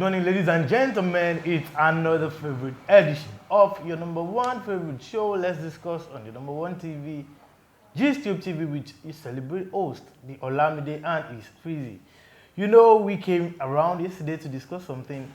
morning, ladies and gentlemen. It's another favorite edition of your number one favorite show. Let's discuss on your number one TV, GSTube TV, which is celebrate host, the Olamide and is Freezy. You know, we came around yesterday to discuss something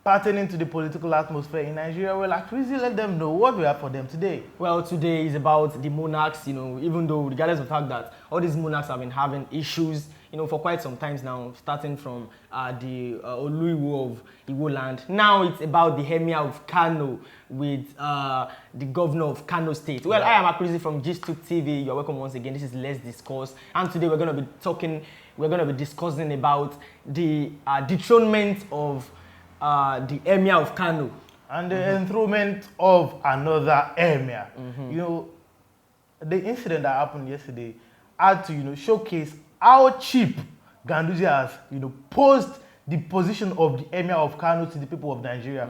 pertaining to the political atmosphere in Nigeria. Well, like Freezy, let them know what we have for them today. Well, today is about the monarchs, even though regardless of the fact that all these monarchs have been having issues, for quite some times now, starting from the Oluiwo of Igbo land. Now it's about the Emir of Kano with the governor of Kano State. Well, I am Akrizi from GSTube TV. You're welcome once again. This is Let's Discuss. And today we're going to be discussing about the dethronement of the Emir of Kano. And the enthronement of another Emir. The incident that happened yesterday had to, showcase how cheap Ganduje has, posed the position of the Emir of Kano to the people of Nigeria.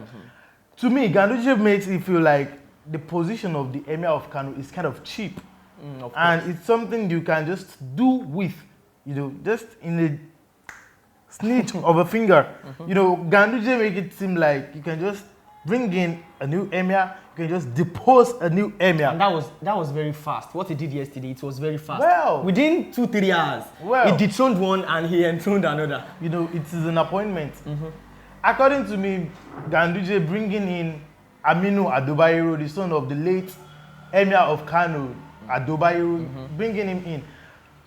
To me, Ganduje makes it feel like the position of the Emir of Kano is kind of cheap. And it's something you can just do with, just in a snitch of a finger. Ganduje make it seem like you can just bring in a new Emir, you can just depose a new Emir. And that was very fast. What he did yesterday, it was very fast. Well, within 2-3 hours, he dethroned one and he enthroned another. It is an appointment. According to me, Ganduje bringing in Aminu Adobayero, the son of the late Emir of Kano, Adobayero, bringing him in.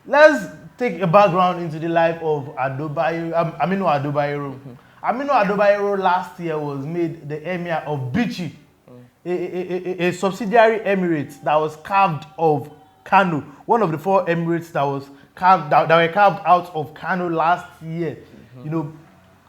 Let's take a background into the life of Aminu Adobayero. Aminu Adobayero last year was made the Emir of Bichi, a subsidiary emirate that was carved of Kano, one of the 4 emirates that were carved out of Kano last year. Aminu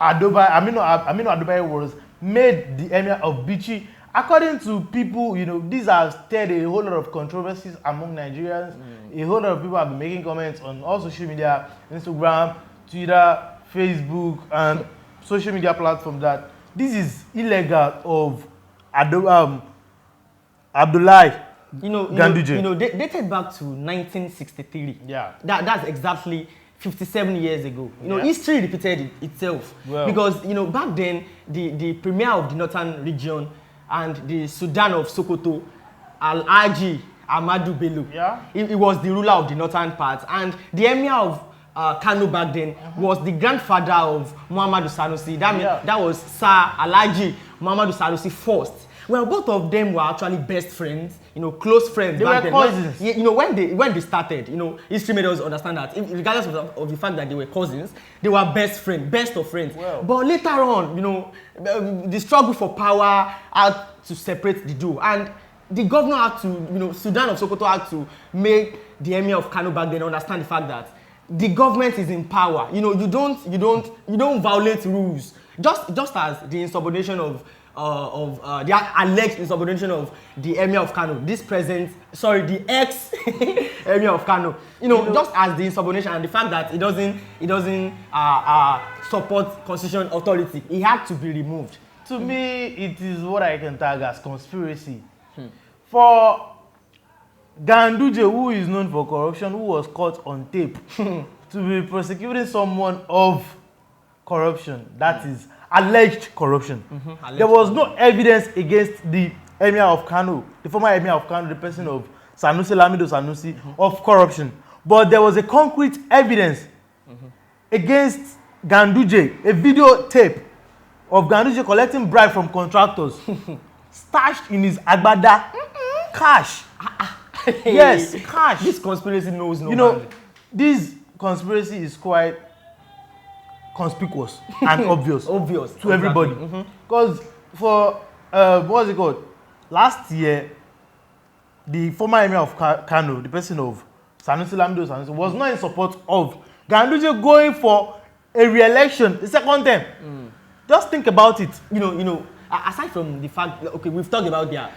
Adobayero was made the Emir of Bichi. According to people, these have stirred a whole lot of controversies among Nigerians. A whole lot of people have been making comments on all social media, Instagram, Twitter, Facebook, and social media platforms that this is illegal of Abdullahi Ganduje. Dated back to 1963. Yeah. That's exactly 57 years ago. History repeated itself. Well, because, back then, the premier of the northern region and the Sudan of Sokoto, Al-Haji Ahmadu Bello, he was the ruler of the northern part. And the emir of Kano back then was the grandfather of Muhammadu Sanusi. That was Sir Alhaji Muhammadu Sanusi first. Well, both of them were actually best friends, close friends. They back were then. cousins. When they started, history made us understand that regardless of the fact that they were cousins, they were best of friends. Well, but later on, the struggle for power had to separate the two, and the governor had to, Sudan of Sokoto had to make the Emir of Kano back then understand the fact that the government is in power. You don't violate rules. Just as the insubordination of the alleged insubordination of the Emir of Kano, the ex Emir of Kano. Just as the insubordination and the fact that he doesn't support constitutional authority, he had to be removed. To me, it is what I can tag as conspiracy. For Ganduje, who is known for corruption, who was caught on tape, to be prosecuting someone of corruption, that is alleged corruption. There was no evidence against the Emir of Kano, the former Emir of Kano, the person of Sanusi, Lamido Sanusi, of corruption. But there was a concrete evidence against Ganduje, a video tape of Ganduje collecting bribe from contractors, stashed in his agbada, cash. Yes, cash. This conspiracy knows no bounds. This conspiracy is quite conspicuous and obvious to everybody. Because for what's it called? Last year, the former Emir of Kano, the person of Sanusi Lamido Sanusi, was not in support of Ganduje going for a re-election the second time. Just think about it. Aside from the fact, we've talked about their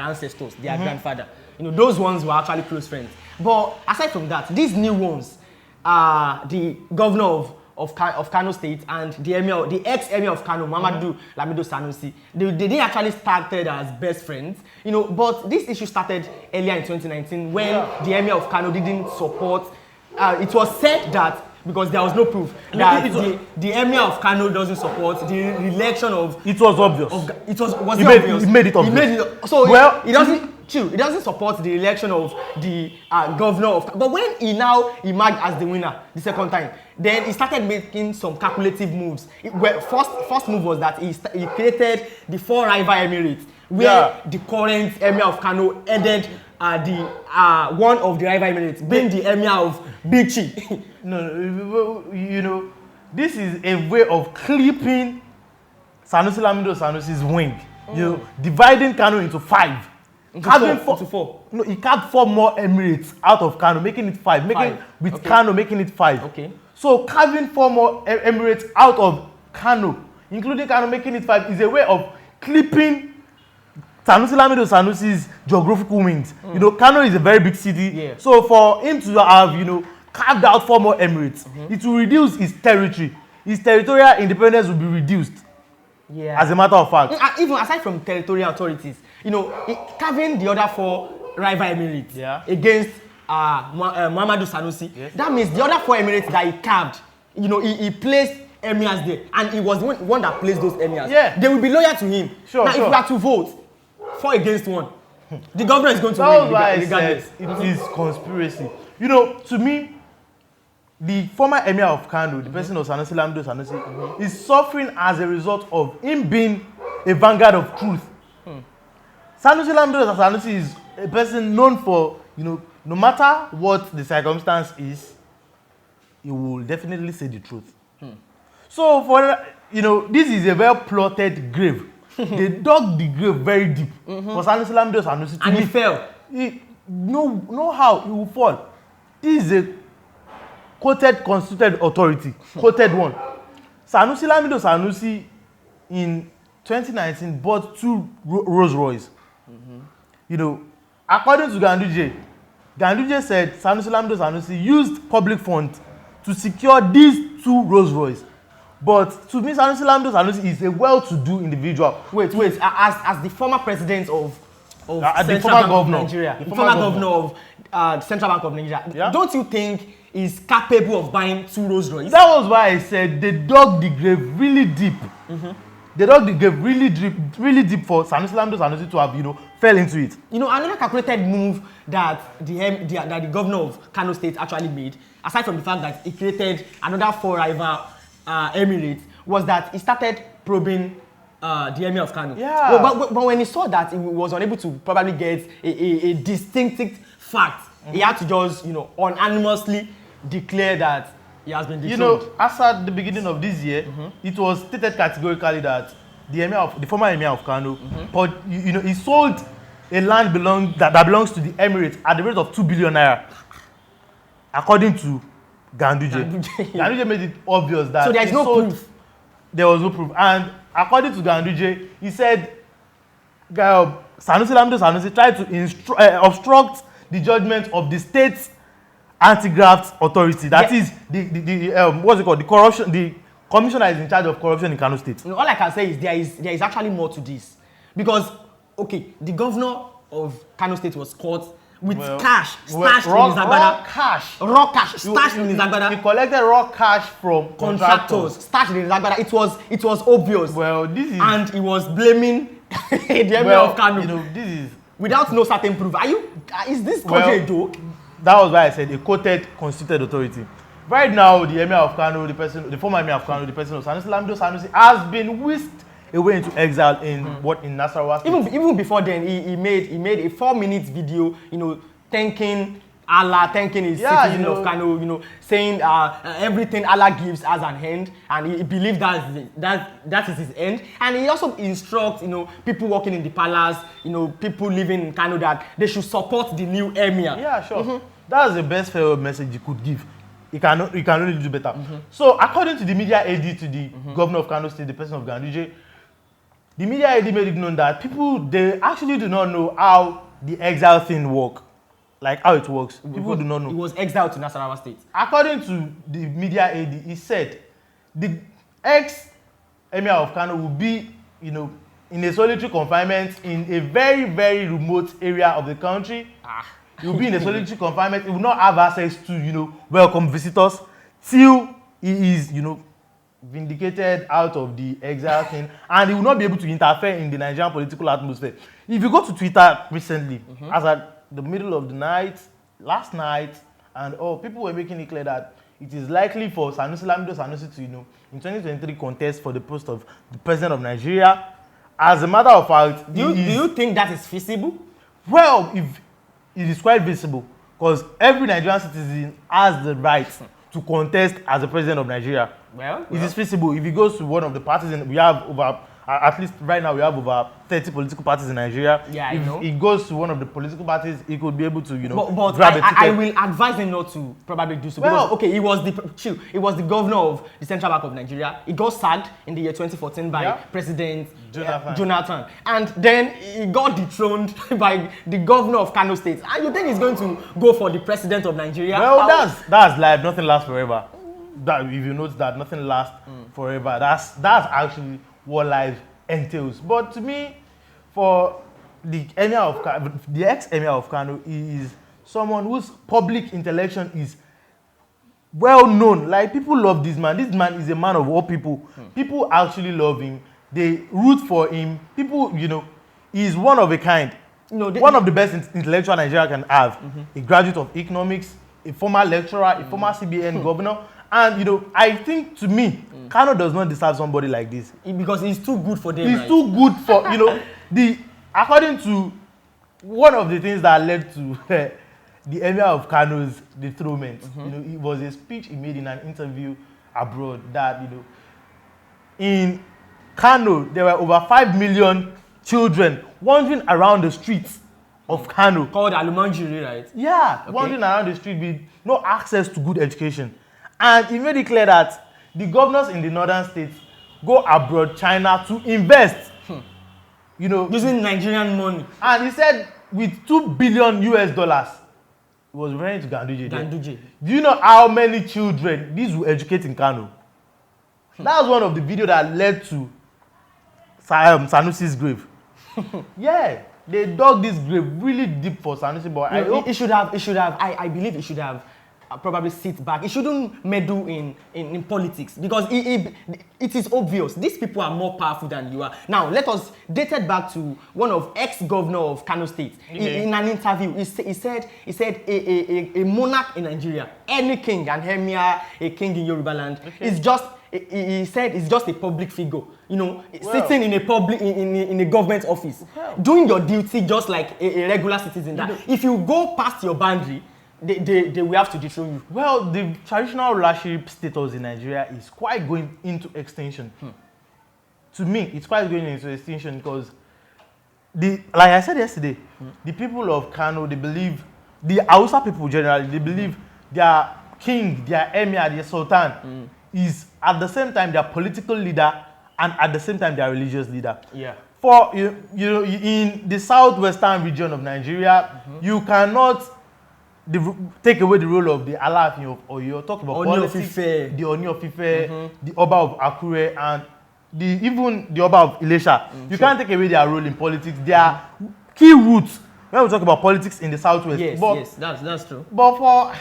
ancestors, their grandfather. Those ones were actually close friends. But aside from that, these new ones, the governor of Kano State and the ex-emir of Kano, Muhammadu Lamido Sanusi, they didn't actually started as best friends, but this issue started earlier in 2019 when the emir of Kano didn't support. It was said that because there was no proof that the Emir of Kano doesn't support the election of. It was obvious. Was it obvious? He made it obvious. So well, it doesn't. True, it doesn't support the election of the governor of. But when he now emerged as the winner the second time, then he started making some calculative moves. First move was that he created the 4 rival emirates, where the current Emir of Kano ended one of the rival emirates, being the Emir of Bichi. No, you know, this is a way of clipping Sanusi Lamido Sanusi's wing. You know, dividing Kano into 5. Into four. No, he carved 4 more emirates out of Kano, making it 5. Kano making it 5. Okay. So carving 4 more emirates out of Kano, including Kano making it 5, is a way of clipping Sanusi Lamido Sanusi's geographical wings. You know, Kano is a very big city. Yeah. So for him to have, you know, carved out 4 more emirates, it will reduce his territory. His territorial independence will be reduced. Yeah. As a matter of fact. Even aside from territorial authorities, you know, carving the other 4 rival emirates against Muhammadu Sanusi, that means the other 4 emirates that he carved, you know, he placed emirs there, and he was the one that placed those emirs. Yeah. They will be loyal to him. Sure, now, if we are to vote 4 against 1, the government is going to win. That was why I said it is conspiracy. You know, to me, the former Emir of Kano, the person of Sanusi Lamido Sanusi, is suffering as a result of him being a vanguard of truth. Sanusi Lamido Sanusi is a person known for, you know, no matter what the circumstance is, he will definitely say the truth. So, for, you know, this is a well plotted grave. They dug the grave very deep for Sanusi Lamido Sanusi. And he fell. No how he will fall. This is a quoted constituted authority, quoted one. Sanusi Lamido Sanusi in 2019 bought 2 Rolls Royce. You know, according to Ganduje said Sanusi Lamido Sanusi used public funds to secure these 2 Rolls Royce. But to me, Sanusi Lamido Sanusi is a well-to-do individual. Wait, as the former president of the former governor, Nigeria, the former governor of the Central Bank of Nigeria, don't you think is capable of buying 2 Rolls Royce? That was why I said they dug the grave really deep. They dug the grave really deep for Sanusi Lamido Sanusi to have, you know, fell into it. You know, another calculated move that the governor of Kano State actually made, aside from the fact that he created another 4 rival emirates, was that he started probing the Emir of Kano. Yeah. Well, but when he saw that he was unable to probably get a distinctive fact, he had to just, you know, unanimously declare that he has been dethroned. You know, as at the beginning of this year, it was stated categorically that the former Emir of Kano, but you know, he sold a land that belongs to the Emirates at the rate of 2 billion naira, according to Ganduje. Ganduje made it obvious that. So there is no proof. There was no proof, and according to Ganduje, he said Sanusi Lamido Sanusi tried to obstruct the judgment of the state's anti-graft authority. That is what's it called? The corruption. The commissioner is in charge of corruption in Kano State. You know, all I can say is there is actually more to this, because the governor of Kano State was caught with cash stashed in his agbada. Raw cash stashed in his agbada. He collected raw cash from contractors. Stashed in his agbada. It was obvious. Well, this is. And he was blaming the Emir of Kano. You know, this is without no certain proof. Is this country a joke? That was why I said a quoted constituted authority. Right now, the Emir of Kano, the former Emir of Kano, the person of Sanusi Lamido Sanusi, has been whisked away into exile in Nasarawa State. Even before then, he made a 4-minute video, you know, thanking Allah, thanking his citizen of Kano, you know, saying everything Allah gives as an end, and he believed that is his end. And he also instructs, you know, people working in the palace, you know, people living in Kano, that they should support the new emir. Yeah, sure. That's the best farewell message you could give. You can only do better. So, according to the media aid to the governor of Kano State, the person of Ganduje, the media aid made it known that they actually do not know how the exile thing works. Like how it works. People do not know. He was exiled to Nasarawa State. According to the media aid, he said the ex-Emir of Kano will be, you know, in a solitary confinement in a very, very remote area of the country. He will be in a solitary confinement. He will not have access to, you know, welcome visitors. till he is, vindicated out of the exile thing, and he will not be able to interfere in the Nigerian political atmosphere. If you go to Twitter recently, as at the middle of the night, last night, and people were making it clear that it is likely for Lamido Sanusi to, in 2023 contest for the post of the president of Nigeria. As a matter of fact, do you think that is feasible? Well, if it is quite visible, because every Nigerian citizen has the right to contest as the president of Nigeria. Well, it is feasible. If he goes to one of the parties, and we have over, at least right now, we have over 30 political parties in Nigeria. Yeah, if he goes to one of the political parties, he could be able to, but grab a ticket. I will advise him not to probably do so. Well, because, okay, he was the governor of the Central Bank of Nigeria. He got sacked in the year 2014 by President Jonathan. And then he got dethroned by the governor of Kano State. And you think he's going to go for the president of Nigeria? Well, that's life. Nothing lasts forever. That, if you notice that nothing lasts forever, that's actually what life entails. But to me, for the ex-Emir of Kano is someone whose public intellection is well known. Like, people love this man. This man is a man of all people. People actually love him. They root for him. People, he's one of a kind. One of the best intellectual Nigeria can have. A graduate of economics, a former lecturer, a former CBN governor. And, I think, to me, Kano does not deserve somebody like this. Because he's too good for them. He's too good for, according to one of the things that led to the Emir of Kano's dethronement, it was a speech he made in an interview abroad that, in Kano, there were over 5 million children wandering around the streets of Kano. Called Alumanjiri, right? Yeah, okay. Wandering around the street with no access to good education. And he made it clear that the governors in the northern states go abroad, China, to invest. Using Nigerian money. And he said with $2 billion, he was referring to Ganduje. Do you know how many children these will educate in Kano? That was one of the videos that led to Sanusi's grave. Yeah, they dug this grave really deep for Sanusi, but I believe it should have probably sit back. He shouldn't meddle in politics, because it is obvious these people are more powerful than you are. Now, let us date it back to one of ex-governor of Kano State. In an interview, he said a monarch in Nigeria, any king, an emir, a king in Yoruba land, is just, he said, it's just a public figure. Sitting in a government office, doing your duty just like a regular citizen. That if you go past your boundary, they will have to dethrone you. Well, the traditional rulership status in Nigeria is quite going into extinction. To me, it's quite going into extinction because, like I said yesterday, the people of Kano, they believe, the Hausa people generally, they believe their king, their emir, their sultan is at the same time their political leader and at the same time their religious leader. Yeah. For in the southwestern region of Nigeria, you cannot take away the role of the Alaafin of Oyo, talk about politics, the Oni of Ife, the Oba of Akure, and even the Oba of Ilesha. You can't take away their role in politics. Their key roots, when we talk about politics in the southwest. Yes, that's true. But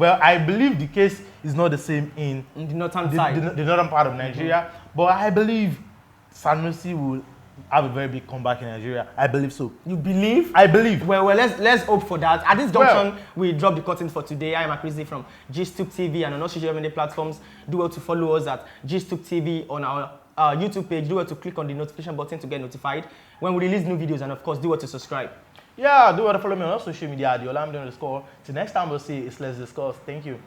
I believe the case is not the same in the northern side, the northern part of Nigeria. But I believe Sanusi will have a very big comeback in Nigeria. I believe so. You believe? I believe. Well, let's hope for that. At this junction, we drop the curtain for today. I am Akrizi from Gstube TV and on all social media platforms. Do well to follow us at Gstube TV on our YouTube page. Do well to click on the notification button to get notified when we release new videos, and of course, do well to subscribe. Yeah, do well to follow me on all social media at the Olamide_. Till next time, we'll see. It's Let's Discuss. Thank you.